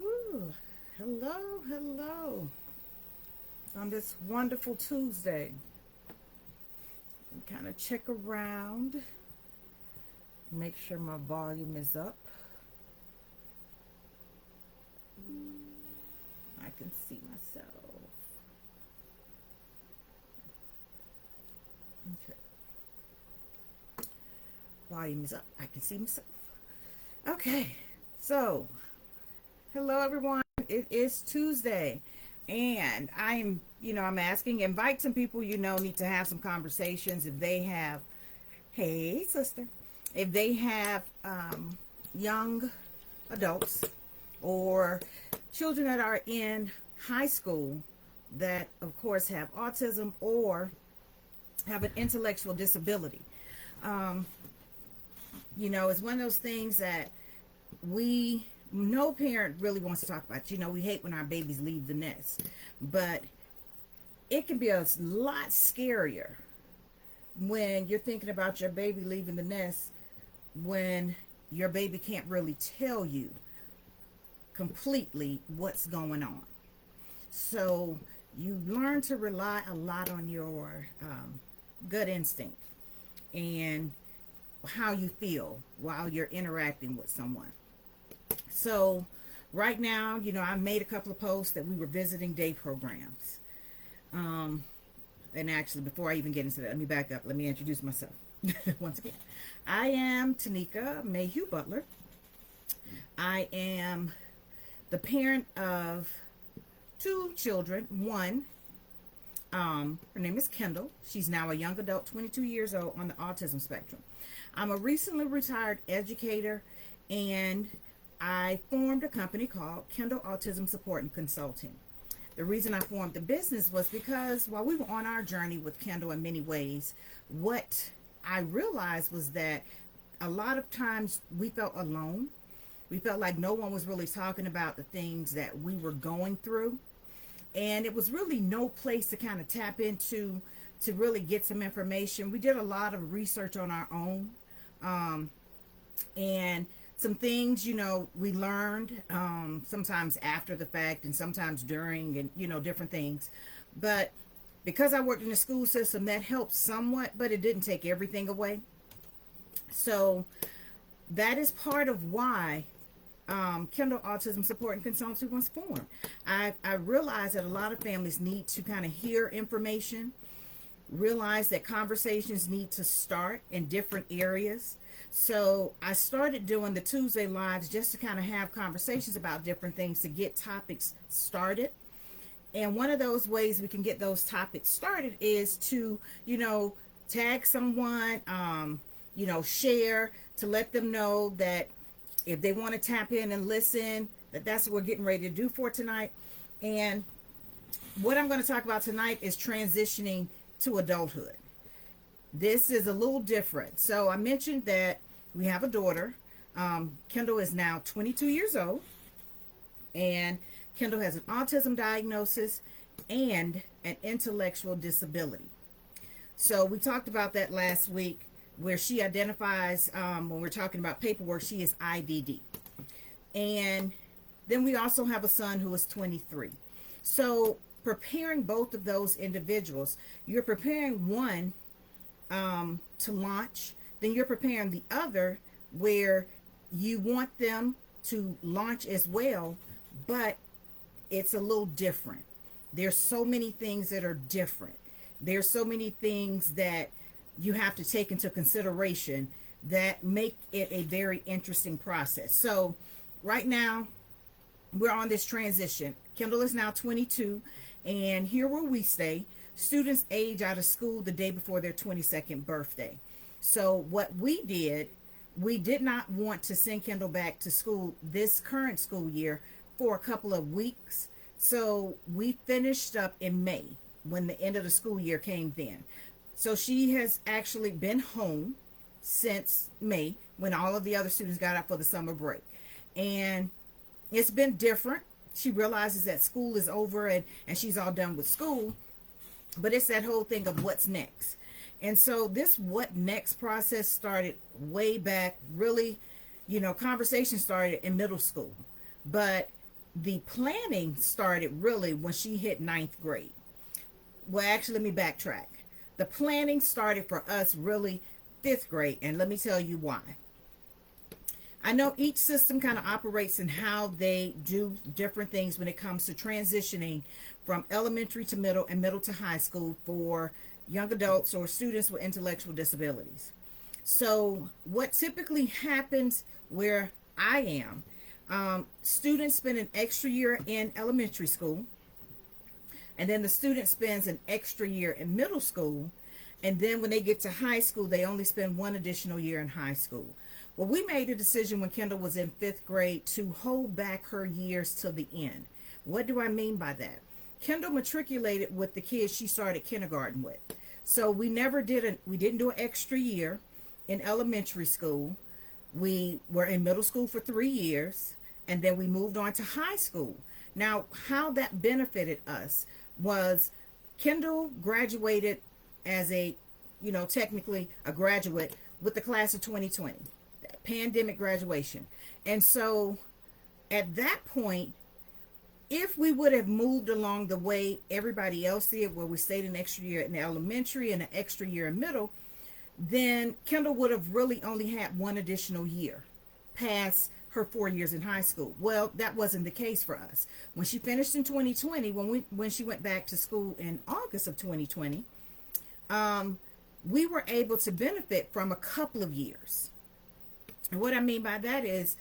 Ooh, hello, hello. On this wonderful Tuesday, kind of check around, make sure my volume is up. I can see myself. Okay. Volume is up. I can see myself. Okay. So, hello everyone. It is Tuesday. And I'm asking, invite some people need to have some conversations. If they have, hey, sister, if they have young adults or children that are in high school that, of course, have autism or have an intellectual disability. It's one of those things that no parent really wants to talk about. We hate when our babies leave the nest, but it can be a lot scarier when you're thinking about your baby leaving the nest, when your baby can't really tell you completely what's going on. So you learn to rely a lot on your gut instinct and how you feel while you're interacting with someone. So right now, I made a couple of posts that we were visiting day programs. And actually, before I even get into that, let me back up. Let me introduce myself once again. I am Tanika Mayhew Butler. I am the parent of two children. One, her name is Kendall. She's now a young adult, 22 years old, on the autism spectrum. I'm a recently retired educator, and I formed a company called Kendall Autism Support and Consulting. The reason I formed the business was because while we were on our journey with Kendall in many ways, what I realized was that a lot of times we felt alone. We felt like no one was really talking about the things that we were going through. And it was really no place to kind of tap into to really get some information. We did a lot of research on our own. And some things, we learned sometimes after the fact and sometimes during, and, different things. But because I worked in the school system, that helped somewhat, but it didn't take everything away. So that is part of why Kendall Autism Support and Consulting was formed. I realized that a lot of families need to kind of hear information, realize that conversations need to start in different areas. So I started doing the Tuesday lives just to kind of have conversations about different things to get topics started. And one of those ways we can get those topics started is to, tag someone, share, to let them know that if they want to tap in and listen, that's what we're getting ready to do for tonight. And what I'm going to talk about tonight is transitioning to adulthood. This is a little different. So I mentioned that we have a daughter. Kendall is now 22 years old, and Kendall has an autism diagnosis and an intellectual disability. So we talked about that last week, where she identifies, when we're talking about paperwork, she is IDD. And then we also have a son who is 23. So preparing both of those individuals, you're preparing one to launch, then you're preparing the other where you want them to launch as well, but it's a little different. There's so many things that are different. There's so many things that you have to take into consideration that make it a very interesting process. So right now we're on this transition. Kendall is now 22, and here where we stay, students age out of school the day before their 22nd birthday. So what we did not want to send Kendall back to school this current school year for a couple of weeks. So we finished up in May when the end of the school year came then. So she has actually been home since May, when all of the other students got out for the summer break. And it's been different. She realizes that school is over and she's all done with school. But it's that whole thing of what's next. And so this what next process started way back, really, conversation started in middle school. But the planning started really when she hit ninth grade. Well, actually, let me backtrack. The planning started for us really fifth grade, and let me tell you why. I know each system kind of operates in how they do different things when it comes to transitioning from elementary to middle and middle to high school for young adults or students with intellectual disabilities. So, what typically happens where I am, students spend an extra year in elementary school, and then the student spends an extra year in middle school, and then when they get to high school, they only spend one additional year in high school. Well, we made a decision when Kendall was in fifth grade to hold back her years to the end. What do I mean by that? Kendall matriculated with the kids she started kindergarten with. So we didn't do an extra year in elementary school. We were in middle school for 3 years, and then we moved on to high school. Now, how that benefited us was Kendall graduated as technically a graduate with the class of 2020, pandemic graduation. And so at that point, if we would have moved along the way everybody else did, where we stayed an extra year in elementary and an extra year in middle, then Kendall would have really only had one additional year past her 4 years in high school. Well, that wasn't the case for us. When she finished in 2020, when she went back to school in August of 2020, we were able to benefit from a couple of years. And what I mean by that is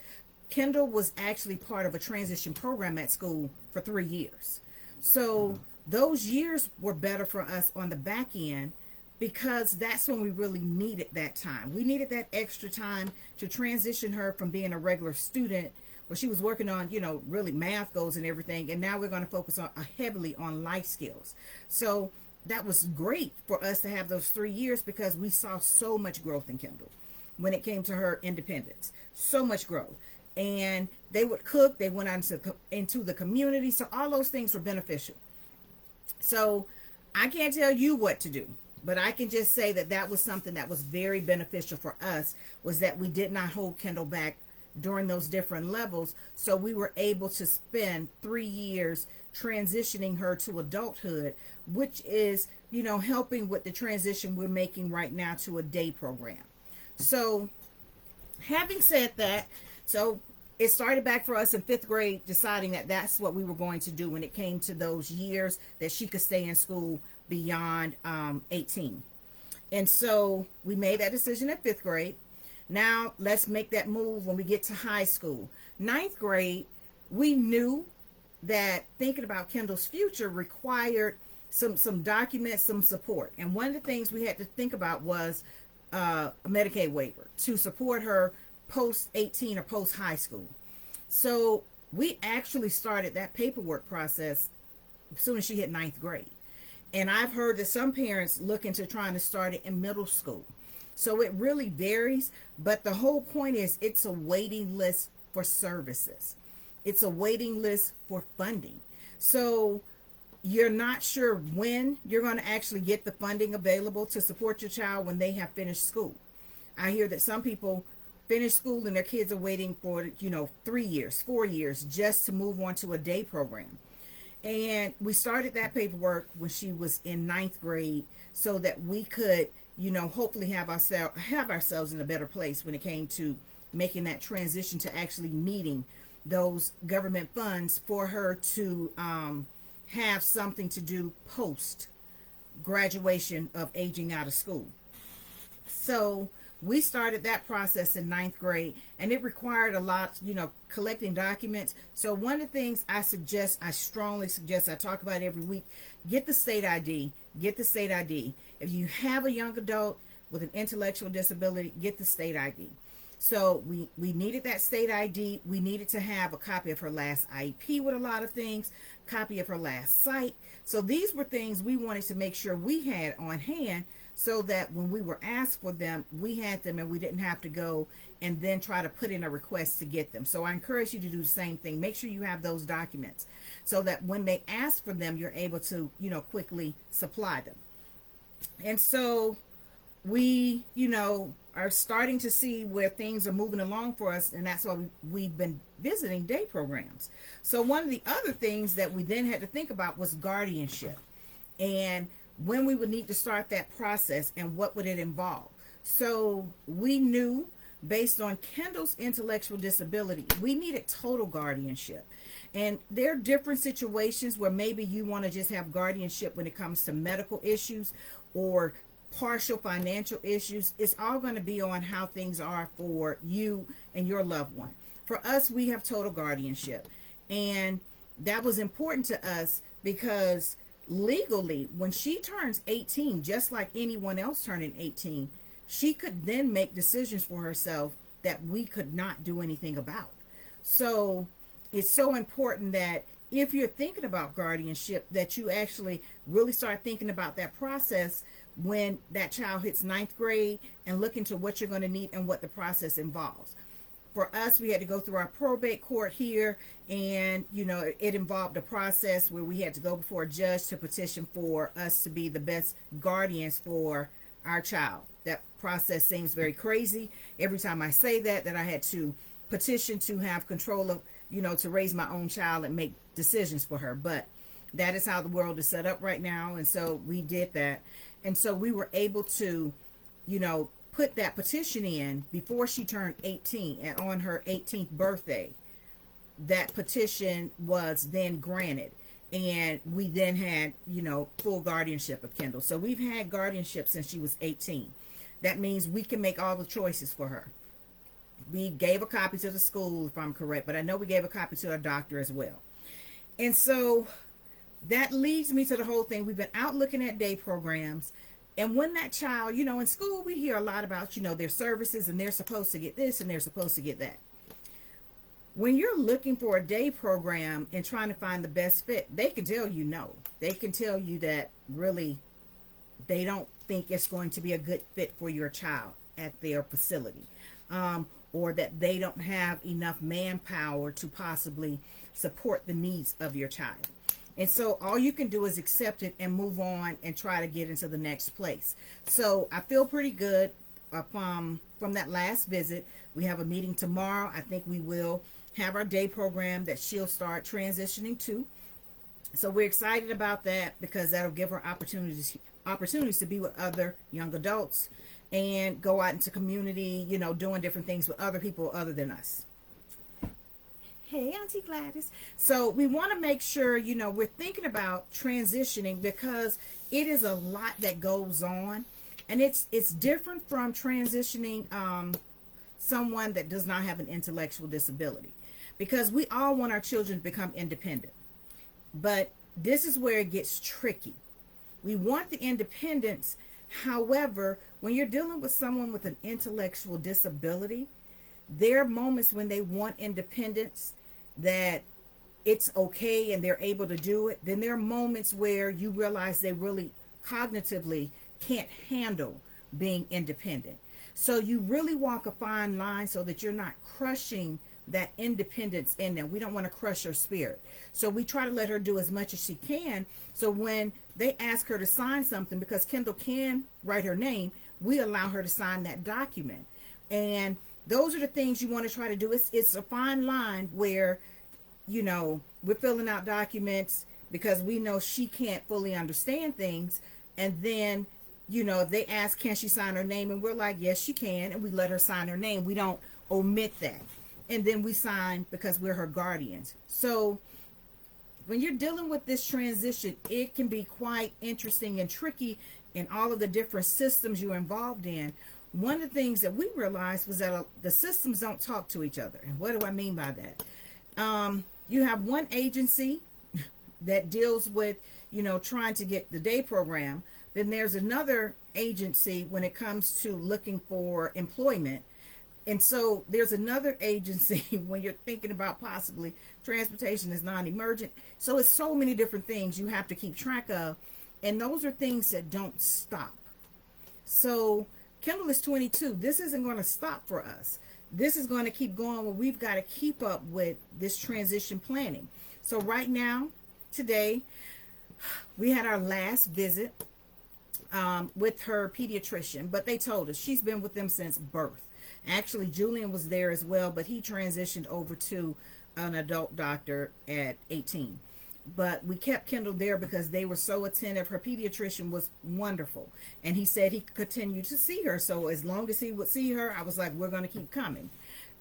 Kendall was actually part of a transition program at school for 3 years. So those years were better for us on the back end because that's when we really needed that time. We needed that extra time to transition her from being a regular student where she was working on, really math goals and everything. And now we're going to focus on heavily on life skills. So that was great for us to have those 3 years because we saw so much growth in Kendall when it came to her independence. So much growth. And they would cook. They went out into the community. So all those things were beneficial. So I can't tell you what to do, but I can just say that was something that was very beneficial for us, was that we did not hold Kendall back during those different levels. So we were able to spend 3 years transitioning her to adulthood, which is, helping with the transition we're making right now to a day program. So having said that, so it started back for us in fifth grade, deciding that that's what we were going to do when it came to those years that she could stay in school beyond 18. And so we made that decision at fifth grade. Now let's make that move when we get to high school. Ninth grade, we knew that thinking about Kendall's future required some documents, some support. And one of the things we had to think about was a Medicaid waiver to support her post 18 or post high school. So we actually started that paperwork process as soon as she hit ninth grade. And I've heard that some parents look into trying to start it in middle school. So it really varies. But the whole point is it's a waiting list for services. It's a waiting list for funding. So you're not sure when you're going to actually get the funding available to support your child when they have finished school. I hear that some people finish school and their kids are waiting for 3 years, 4 years just to move on to a day program. And we started that paperwork when she was in ninth grade so that we could hopefully have ourselves in a better place when it came to making that transition to actually needing those government funds for her to have something to do post graduation of aging out of school. So we started that process in ninth grade, and it required a lot, collecting documents. So one of the things I strongly suggest, I talk about every week, get the state ID. If you have a young adult with an intellectual disability, get the state ID. So we needed that state ID. We needed to have a copy of her last IEP with a lot of things, copy of her last site. So these were things we wanted to make sure we had on hand so that when we were asked for them, we had them and we didn't have to go and then try to put in a request to get them. So I encourage you to do the same thing. Make sure you have those documents so that when they ask for them, you're able to, quickly supply them. And so we, are starting to see where things are moving along for us, and that's why we've been visiting day programs. So one of the other things that we then had to think about was guardianship, and when we would need to start that process and what would it involve. So we knew, based on Kendall's intellectual disability, we needed total guardianship. And there are different situations where maybe you want to just have guardianship when it comes to medical issues or partial financial issues. It's all going to be on how things are for you and your loved one. For us, we have total guardianship. And that was important to us because legally, when she turns 18, just like anyone else turning 18, she could then make decisions for herself that we could not do anything about. So it's so important that if you're thinking about guardianship, that you actually really start thinking about that process when that child hits 9th grade and look into what you're going to need and what the process involves. For us, we had to go through our probate court here, and it involved a process where we had to go before a judge to petition for us to be the best guardians for our child. That process seems very crazy. Every time I say that I had to petition to have control of, to raise my own child and make decisions for her. But that is how the world is set up right now. And so we did that. And so we were able to, put that petition in before she turned 18, and on her 18th birthday, that petition was then granted. And we then had, full guardianship of Kendall. So we've had guardianship since she was 18. That means we can make all the choices for her. We gave a copy to the school, if I'm correct, but I know we gave a copy to our doctor as well. And so that leads me to the whole thing. We've been out looking at day programs. And when that child, in school, we hear a lot about, their services, and they're supposed to get this and they're supposed to get that. When you're looking for a day program and trying to find the best fit, they can tell you no. They can tell you that really they don't think it's going to be a good fit for your child at their facility, or that they don't have enough manpower to possibly support the needs of your child. And so all you can do is accept it and move on and try to get into the next place. So I feel pretty good from that last visit. We have a meeting tomorrow. I think we will have our day program that she'll start transitioning to. So we're excited about that because that'll give her opportunities to be with other young adults and go out into community, doing different things with other people other than us. Hey, Auntie Gladys. So we want to make sure, we're thinking about transitioning because it is a lot that goes on, and it's different from transitioning someone that does not have an intellectual disability, because we all want our children to become independent. But this is where it gets tricky. We want the independence. However, when you're dealing with someone with an intellectual disability, there are moments when they want independence that it's okay and they're able to do it. Then there are moments where you realize they really cognitively can't handle being independent. So you really walk a fine line so that you're not crushing that independence in them. We don't want to crush her spirit. So we try to let her do as much as she can. So when they ask her to sign something, because Kendall can write her name, we allow her to sign that document. And those are the things you want to try to do. It's a fine line where, we're filling out documents because we know she can't fully understand things. And then, they ask, can she sign her name? And we're like, yes, she can. And we let her sign her name. We don't omit that. And then we sign because we're her guardians. So when you're dealing with this transition, it can be quite interesting and tricky in all of the different systems you're involved in. One of the things that we realized was that the systems don't talk to each other. And what do I mean by that? You have one agency that deals with, trying to get the day program. Then there's another agency when it comes to looking for employment. And so there's another agency when you're thinking about possibly transportation is non-emergent. So it's so many different things you have to keep track of. And those are things that don't stop. So Kendall is 22. This isn't going to stop for us. This is going to keep going where we've got to keep up with this transition planning. So right now, today, we had our last visit with her pediatrician, but they told us she's been with them since birth. Actually, Julian was there as well, but he transitioned over to an adult doctor at 18. But we kept Kendall there because they were so attentive. Her pediatrician was wonderful, and he said he could continue to see her. So as long as he would see her, I was like, we're going to keep coming,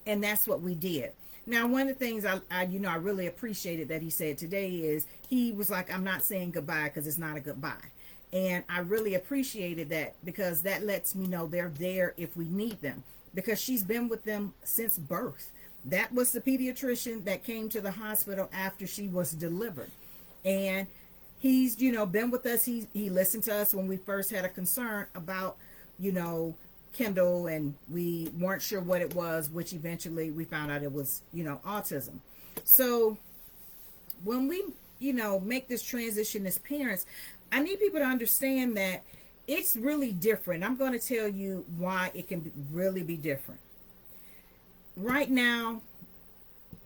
and that's what we did. Now, one of the things I really appreciated that he said today is he was like, I'm not saying goodbye because it's not a goodbye. And I really appreciated that because that lets me know they're there if we need them, because she's been with them since birth. That was the pediatrician that came to the hospital after she was delivered. And he's, been with us. He listened to us when we first had a concern about, Kendall, and we weren't sure what it was, which eventually we found out it was, autism. So when we, make this transition as parents, I need people to understand that it's really different. I'm going to tell you why it can really be different. Right now,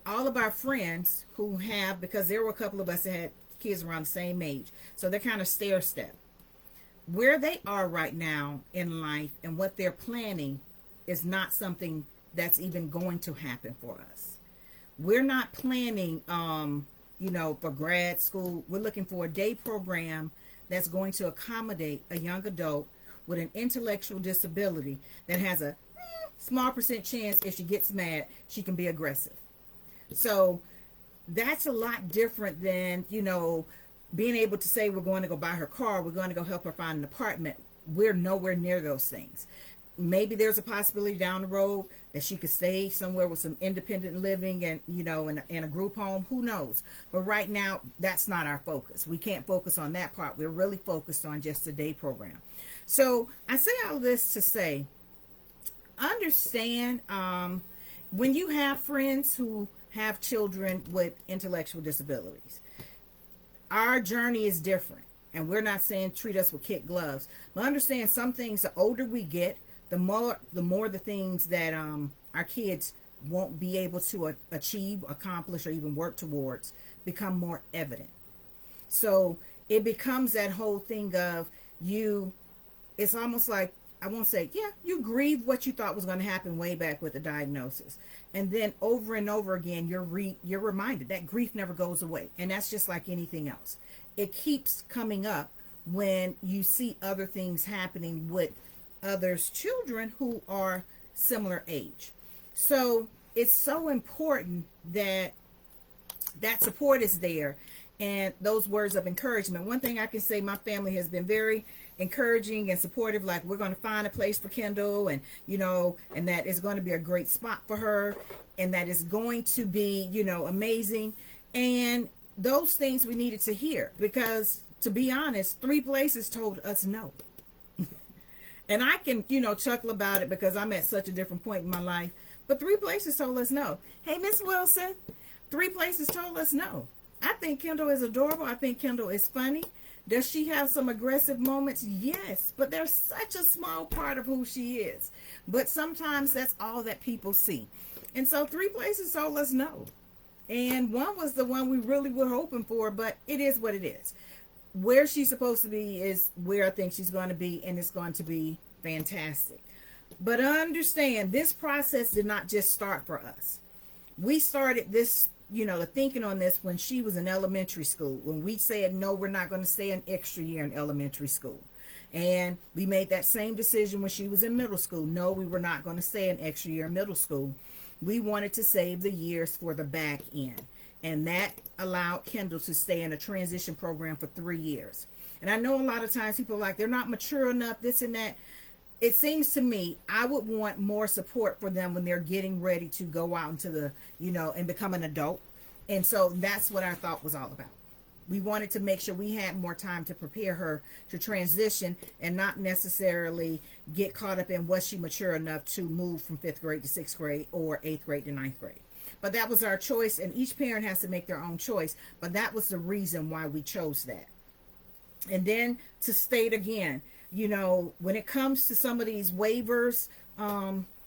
all of our friends who have, because there were a couple of us that had kids around the same age, so they're kind of stair-step. Where they are right now in life and what they're planning is not something that's even going to happen for us. We're not planning, for grad school. We're looking for a day program that's going to accommodate a young adult with an intellectual disability that has a small percent chance if she gets mad, she can be aggressive. So that's a lot different than, being able to say we're going to go buy her car, we're going to go help her find an apartment. We're nowhere near those things. Maybe there's a possibility down the road that she could stay somewhere with some independent living and, in a group home. Who knows? But right now, that's not our focus. We can't focus on that part. We're really focused on just the day program. So I say all this to say, understand when you have friends who have children with intellectual disabilities, our journey is different. And we're not saying treat us with kid gloves, but understand some things, the older we get, the more the things that our kids won't be able to achieve, accomplish, or even work towards become more evident. So it becomes that whole thing of it's almost like, I won't say, you grieve what you thought was going to happen way back with the diagnosis. And then over and over again, you're reminded that grief never goes away. And that's just like anything else. It keeps coming up when you see other things happening with others' children who are similar age. So it's so important that support is there and those words of encouragement. One thing I can say, my family has been very encouraging and supportive, like we're going to find a place for Kendall, and and that is going to be a great spot for her, and that is going to be amazing. And those things we needed to hear, because to be honest, 3 places told us no. And I can chuckle about it because I'm at such a different point in my life, but 3 places told us no. Hey, Miss Wilson, 3 places told us no. I think Kendall is adorable. I think Kendall is funny. Does she have some aggressive moments? Yes, but they're such a small part of who she is. But sometimes that's all that people see. And so 3 places told us no. And one was the one we really were hoping for, but it is what it is. Where she's supposed to be is where I think she's going to be, and it's going to be fantastic. But understand, this process did not just start for us. We started this, the thinking on this when she was in elementary school, when we said, no, we're not going to stay an extra year in elementary school. And we made that same decision when she was in middle school. No, we were not going to stay an extra year in middle school. We wanted to save the years for the back end. And that allowed Kendall to stay in a transition program for 3 years. And I know a lot of times people are like, they're not mature enough, this and that. It seems to me I would want more support for them when they're getting ready to go out into the, and become an adult. And so that's what our thought was all about. We wanted to make sure we had more time to prepare her to transition and not necessarily get caught up in was she mature enough to move from 5th grade to 6th grade or 8th grade to 9th grade. But that was our choice, and each parent has to make their own choice. But that was the reason why we chose that. And then to state again, when it comes to some of these waivers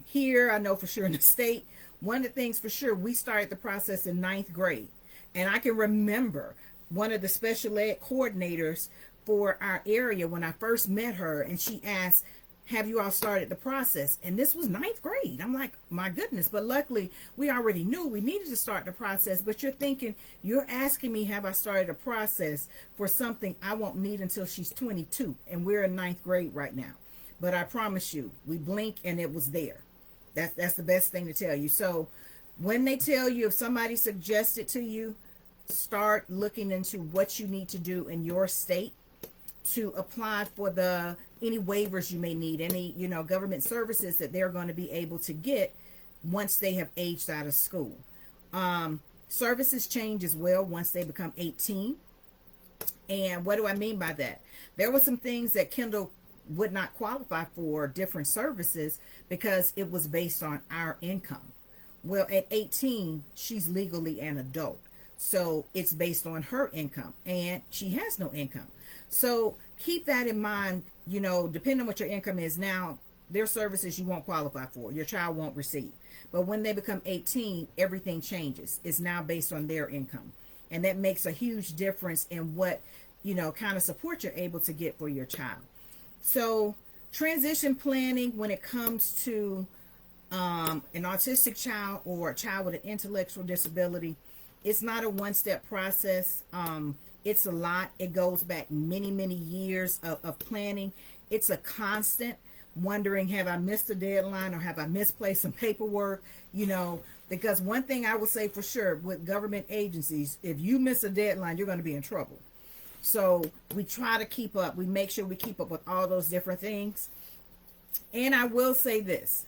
here, I know for sure in the state, one of the things for sure, we started the process in 9th grade. And I can remember one of the special ed coordinators for our area when I first met her, and she asked, have you all started the process? And this was ninth grade. I'm like, my goodness. But luckily, we already knew we needed to start the process. But you're asking me, have I started a process for something I won't need until she's 22? And we're in ninth grade right now. But I promise you, we blink and it was there. That's the best thing to tell you. So when they tell you, if somebody suggests it to you, start looking into what you need to do in your state to apply for any waivers you may need, any government services that they're going to be able to get once they have aged out of school. Services change as well once they become 18. And what do I mean by that? There were some things that Kendall would not qualify for, different services, because it was based on our income. Well, at 18, she's legally an adult. So it's based on her income, and she has no income. So keep that in mind, depending on what your income is now, there are services you won't qualify for, your child won't receive. But when they become 18, everything changes. It's now based on their income. And that makes a huge difference in what, kind of support you're able to get for your child. So transition planning when it comes to an autistic child or a child with an intellectual disability, it's not a one-step process. It's a lot. It goes back many, many years of planning. It's a constant wondering, have I missed a deadline or have I misplaced some paperwork? Because one thing I will say for sure with government agencies, if you miss a deadline, you're going to be in trouble. So we try to keep up. We make sure we keep up with all those different things. And I will say this,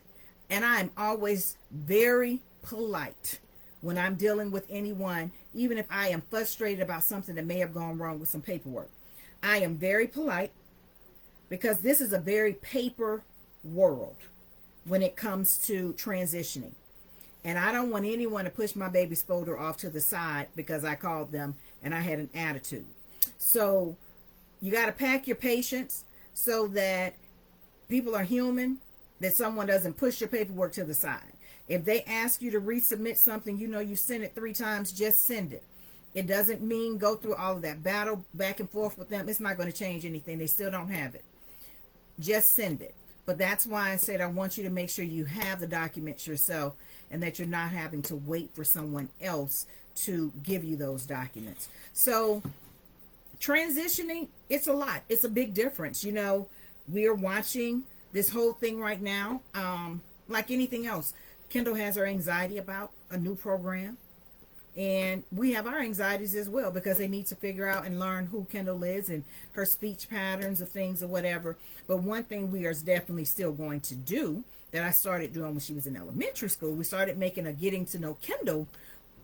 and I'm always very polite when I'm dealing with anyone, even if I am frustrated about something that may have gone wrong with some paperwork. I am very polite because this is a very paper world when it comes to transitioning. And I don't want anyone to push my baby's folder off to the side because I called them and I had an attitude. So you got to pack your patience so that people are human, that someone doesn't push your paperwork to the side. If they ask you to resubmit something, you sent it 3 times, just send it. It doesn't mean go through all of that battle back and forth with them. It's not going to change anything. They still don't have it. Just send it. But that's why I said I want you to make sure you have the documents yourself and that you're not having to wait for someone else to give you those documents. So transitioning, it's a lot. It's a big difference. We are watching this whole thing right now. Like anything else, Kendall has her anxiety about a new program. And we have our anxieties as well because they need to figure out and learn who Kendall is and her speech patterns of things or whatever. But one thing we are definitely still going to do that I started doing when she was in elementary school, we started making a getting to know Kendall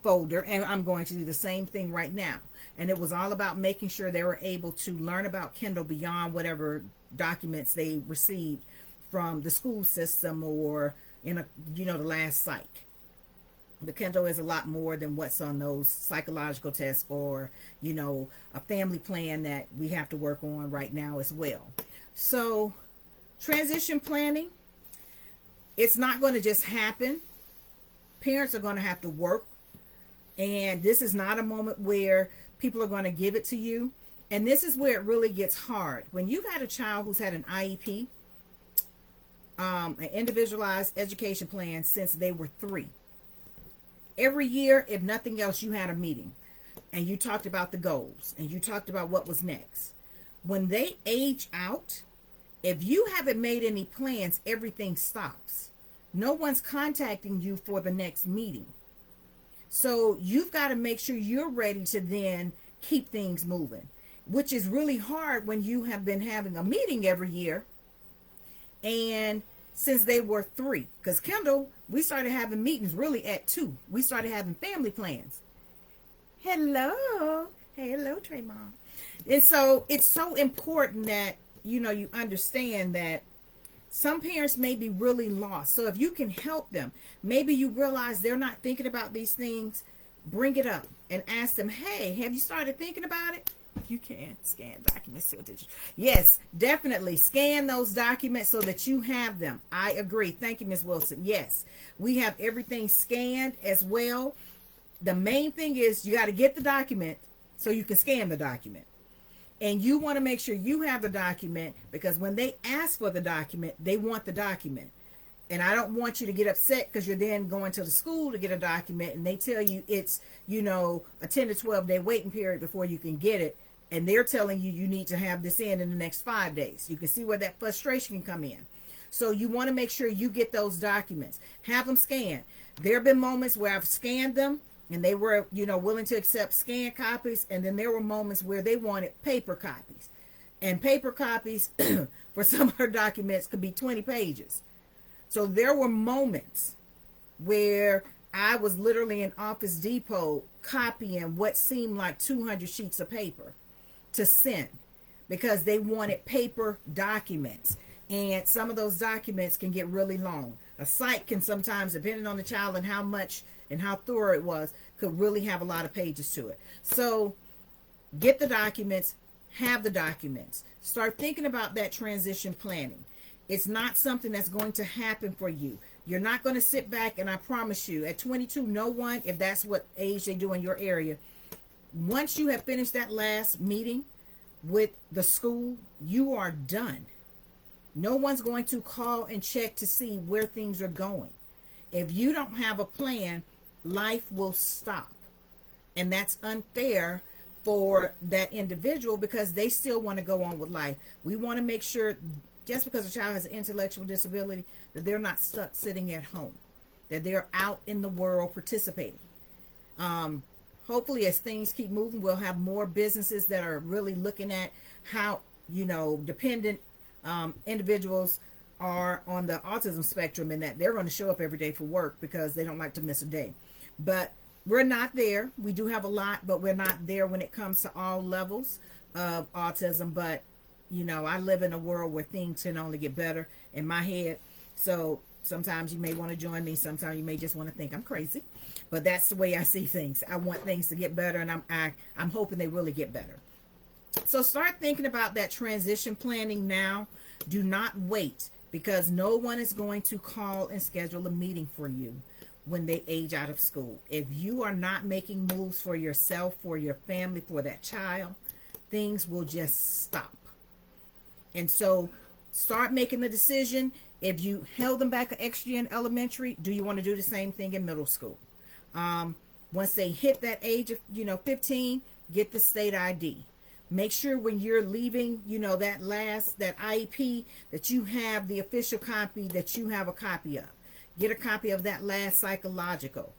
folder, and I'm going to do the same thing right now. And it was all about making sure they were able to learn about Kendall beyond whatever documents they received from the school system or in the last psych. The Kendall is a lot more than what's on those psychological tests or, a family plan that we have to work on right now as well. So transition planning, it's not going to just happen. Parents are going to have to work. And this is not a moment where people are going to give it to you. And this is where it really gets hard. When you've had a child who's had an IEP, an individualized education plan since they were 3. Every year, if nothing else, you had a meeting and you talked about the goals and you talked about what was next. When they age out, if you haven't made any plans, everything stops. No one's contacting you for the next meeting. So you've got to make sure you're ready to then keep things moving, which is really hard when you have been having a meeting every year. And since they were 3, because Kendall, we started having meetings really at 2. We started having family plans. Hello, Trey Mom. And so it's so important that you understand that some parents may be really lost. So if you can help them, maybe you realize they're not thinking about these things, bring it up and ask them, hey, have you started thinking about it? You can scan documents too. Yes, definitely scan those documents so that you have them. I agree. Thank you, Ms. Wilson. Yes, we have everything scanned as well. The main thing is you got to get the document so you can scan the document. And you want to make sure you have the document, because when they ask for the document, they want the document. And I don't want you to get upset because you're then going to the school to get a document and they tell you it's, a 10 to 12 day waiting period before you can get it. And they're telling you you need to have this in the next 5 days. You can see where that frustration can come in. So you want to make sure you get those documents. Have them scanned. There have been moments where I've scanned them and they were, willing to accept scanned copies. And then there were moments where they wanted paper copies. And paper copies for some of her documents could be 20 pages. So there were moments where I was literally in Office Depot copying what seemed like 200 sheets of paper to send because they wanted paper documents. And some of those documents can get really long. A site can sometimes, depending on the child and how much and how thorough it was, could really have a lot of pages to it. So get the documents, have the documents. Start thinking about that transition planning. It's not something that's going to happen for you. You're not going to sit back, and I promise you, at 22, no one, if that's what age they do in your area, once you have finished that last meeting with the school, you are done. No one's going to call and check to see where things are going. If you don't have a plan, life will stop. And that's unfair for that individual because they still want to go on with life. We want to make sure just because a child has an intellectual disability, that they're not stuck sitting at home, that they're out in the world participating. Hopefully, as things keep moving, we'll have more businesses that are really looking at how, dependent individuals are on the autism spectrum and that they're going to show up every day for work because they don't like to miss a day. But we're not there. We do have a lot, but we're not there when it comes to all levels of autism. But I live in a world where things can only get better in my head. So sometimes you may want to join me. Sometimes you may just want to think I'm crazy. But that's the way I see things. I want things to get better, and I'm hoping they really get better. So start thinking about that transition planning now. Do not wait, because no one is going to call and schedule a meeting for you when they age out of school. If you are not making moves for yourself, for your family, for that child, things will just stop. And so start making the decision. If you held them back an extra in elementary, do you want to do the same thing in middle school? Once they hit that age of, 15, get the state ID. Make sure when you're leaving, that IEP, that you have the official copy, that you have a copy of. Get a copy of that last psychological.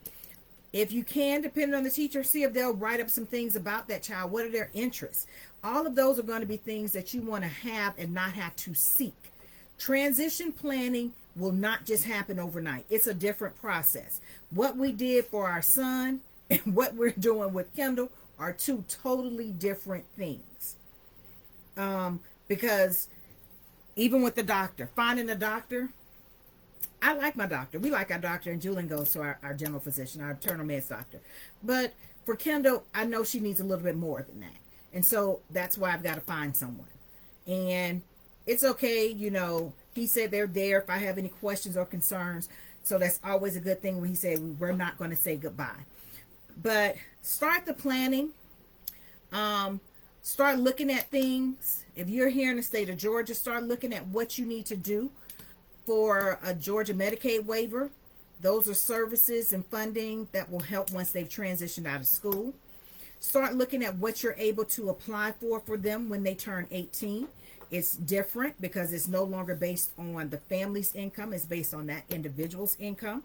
If you can, depending on the teacher, see if they'll write up some things about that child. What are their interests? All of those are going to be things that you want to have and not have to seek. Transition planning will not just happen overnight. It's a different process. What we did for our son and what we're doing with Kendall are two totally different things. Because even with the doctor, finding a doctor, I like my doctor. We like our doctor, and Julian goes to our general physician, our internal meds doctor. But for Kendall, I know she needs a little bit more than that. And so that's why I've got to find someone. And it's okay, he said they're there if I have any questions or concerns. So that's always a good thing when he said we're not going to say goodbye. But start the planning. Start looking at things. If you're here in the state of Georgia, start looking at what you need to do for a Georgia Medicaid waiver. Those are services and funding that will help once they've transitioned out of school. Start looking at what you're able to apply for them when they turn 18. It's different because it's no longer based on the family's income. It's based on that individual's income.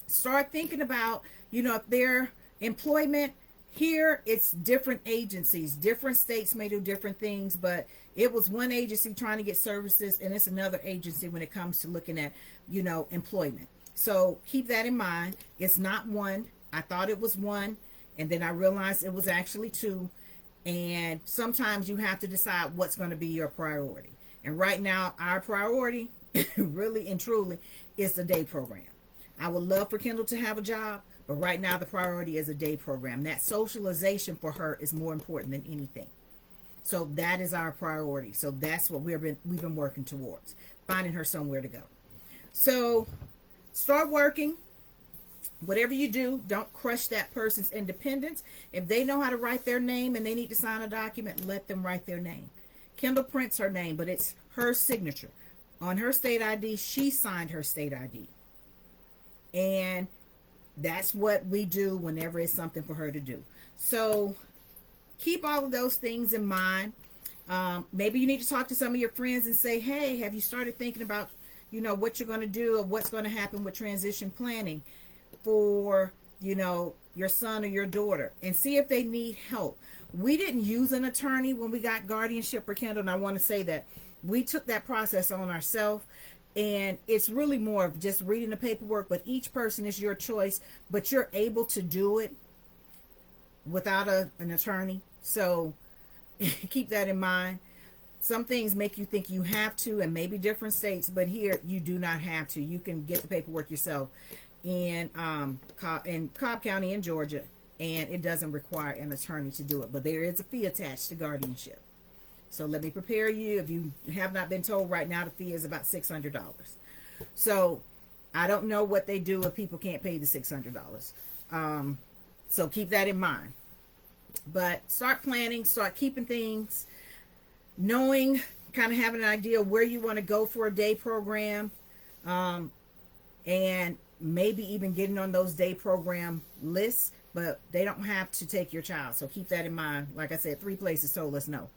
Start thinking about, if their employment here, it's different agencies. Different states may do different things, but it was one agency trying to get services, and it's another agency when it comes to looking at, employment. So keep that in mind. It's not one. I thought it was one, and then I realized it was actually two. And sometimes you have to decide what's going to be your priority. And right now, our priority, really and truly, is the day program. I would love for Kendall to have a job, but right now the priority is a day program. That socialization for her is more important than anything. So that is our priority. So that's what we've been working towards, finding her somewhere to go. So start working. Whatever you do, don't crush that person's independence. If they know how to write their name and they need to sign a document, let them write their name. Kendall prints her name, but it's her signature. On her state ID, she signed her state ID. And that's what we do whenever it's something for her to do. So keep all of those things in mind. Maybe you need to talk to some of your friends and say, hey, have you started thinking about, what you're going to do or what's going to happen with transition planning for, your son or your daughter, and see if they need help. We didn't use an attorney when we got guardianship for Kendall, and I want to say that we took that process on ourselves, and it's really more of just reading the paperwork, but each person is your choice, but you're able to do it without an attorney. So keep that in mind. Some things make you think you have to, and maybe different states, but here you do not have to. You can get the paperwork yourself in Cobb County in Georgia, and it doesn't require an attorney to do it, but there is a fee attached to guardianship. So let me prepare you. If you have not been told, right now the fee is about $600. So I don't know what they do if people can't pay the $600. So keep that in mind. But start planning, start keeping things, knowing, kind of having an idea where you want to go for a day program, and maybe even getting on those day program lists, but they don't have to take your child. So keep that in mind. Like I said, 3 places told us no,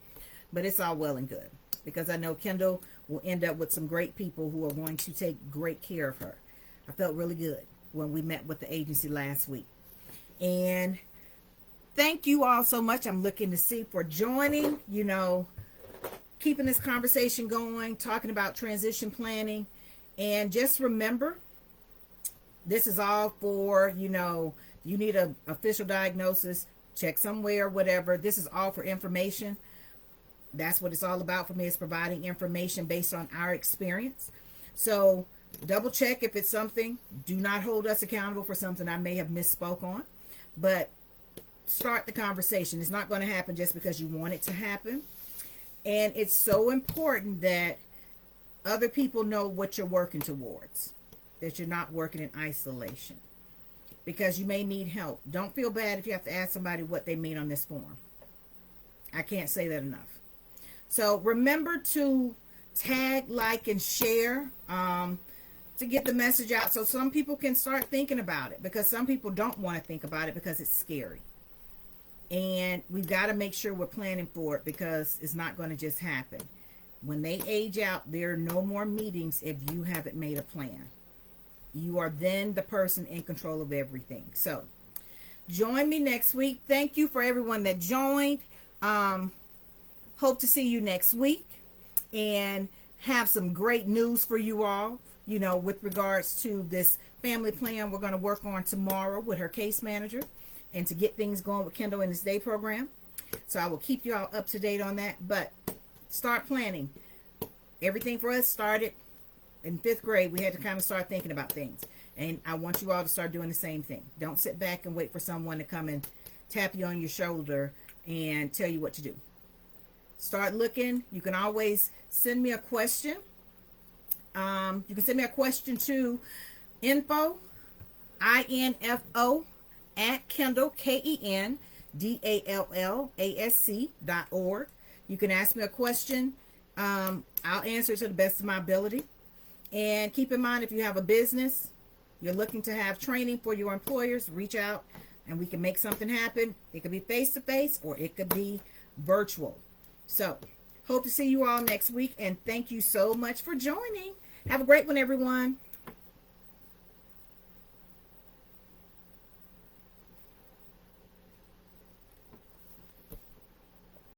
but it's all well and good, because I know Kendall will end up with some great people who are going to take great care of her. I felt really good when we met with the agency last week. And thank you all so much. I'm looking to see for joining, keeping this conversation going, talking about transition planning. And just remember, this is all for, you need an official diagnosis, check somewhere, whatever. This is all for information. That's what it's all about for me, is providing information based on our experience. So double check if it's something. Do not hold us accountable for something I may have misspoke on. But start the conversation. It's not going to happen just because you want it to happen. And it's so important that other people know what you're working towards, that you're not working in isolation, because you may need help. Don't feel bad if you have to ask somebody what they mean on this form. I can't say that enough. So remember to tag, like, and share to get the message out, so some people can start thinking about it, because some people don't want to think about it because it's scary. And we've got to make sure we're planning for it, because it's not going to just happen. When they age out, there are no more meetings if you haven't made a plan. You are then the person in control of everything. So join me next week. Thank you for everyone that joined. Hope to see you next week and have some great news for you all, with regards to this family plan we're going to work on tomorrow with her case manager, and to get things going with Kendall in this day program. So I will keep you all up to date on that. But start planning. Everything for us started in 5th grade. We had to kind of start thinking about things. And I want you all to start doing the same thing. Don't sit back and wait for someone to come and tap you on your shoulder and tell you what to do. Start looking. You can always send me a question. You can send me a question to info at Kendall, KENDALLASC.org. You can ask me a question. I'll answer it to the best of my ability. And keep in mind, if you have a business, you're looking to have training for your employers, reach out and we can make something happen. It could be face-to-face or it could be virtual. So, hope to see you all next week, and thank you so much for joining. Have a great one, everyone.